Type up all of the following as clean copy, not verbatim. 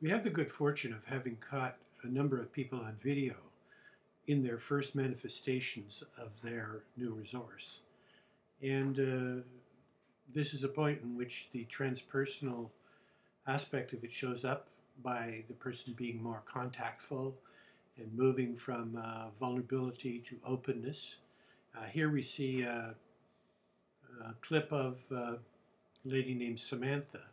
We have the good fortune of having caught a number of people on video in their first manifestations of their new resource. And this is a point in which the transpersonal aspect of it shows up by the person being more contactful and moving from vulnerability to openness. Here we see a clip of a lady named Samantha,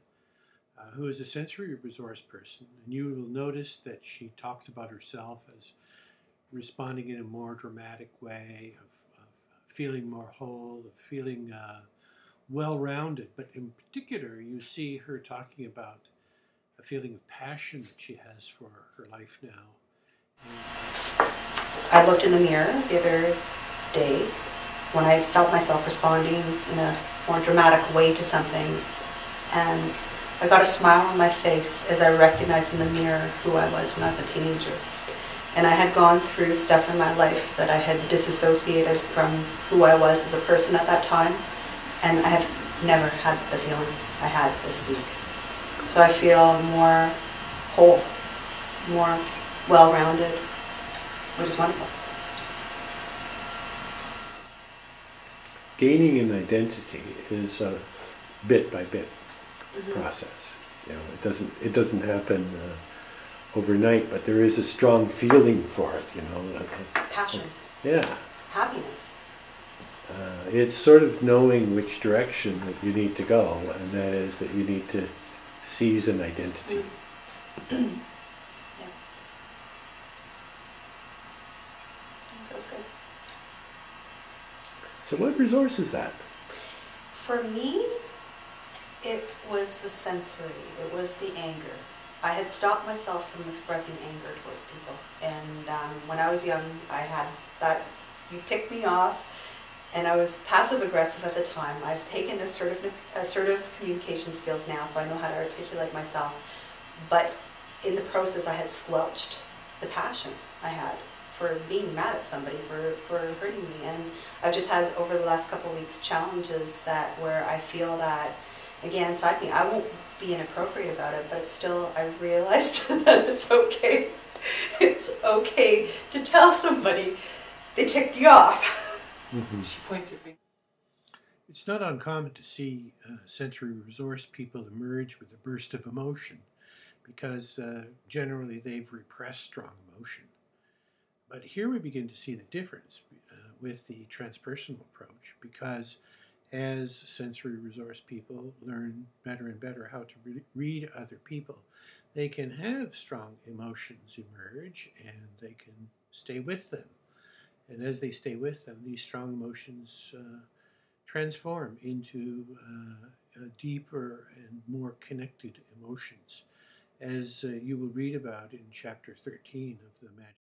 who is a sensory resource person. And you will notice that she talks about herself as responding in a more dramatic way, of feeling more whole, of feeling well-rounded. But in particular, you see her talking about a feeling of passion that she has for her life now. I looked in the mirror the other day when I felt myself responding in a more dramatic way to something, and I got a smile on my face as I recognized in the mirror who I was when I was a teenager. And I had gone through stuff in my life that I had disassociated from who I was as a person at that time, and I have never had the feeling I had this week. So I feel more whole, more well-rounded, which is wonderful. Gaining an identity is a bit by bit process. You know, it doesn't happen overnight, but there is a strong feeling for it. You know, Passion. Yeah. Happiness. It's sort of knowing which direction that you need to go, and that is that you need to seize an identity. Yeah. That feels good. So what resource is that? For me, it was the sensory. It was the anger. I had stopped myself from expressing anger towards people. And when I was young, I had that, you ticked me off, and I was passive-aggressive at the time. I've taken assertive communication skills now, so I know how to articulate myself. But in the process, I had squelched the passion I had for being mad at somebody, for hurting me. And I've just had, over the last couple of weeks, challenges where I feel that, again, inside me, I won't be inappropriate about it, but still I realized that it's okay. It's okay to tell somebody they ticked you off. Mm-hmm. She points her finger. It's not uncommon to see sensory resource people emerge with a burst of emotion because generally they've repressed strong emotion. But here we begin to see the difference with the transpersonal approach, because as sensory resource people learn better and better how to read other people, they can have strong emotions emerge and they can stay with them. And as they stay with them, these strong emotions transform into deeper and more connected emotions, as you will read about in chapter 13 of the Magic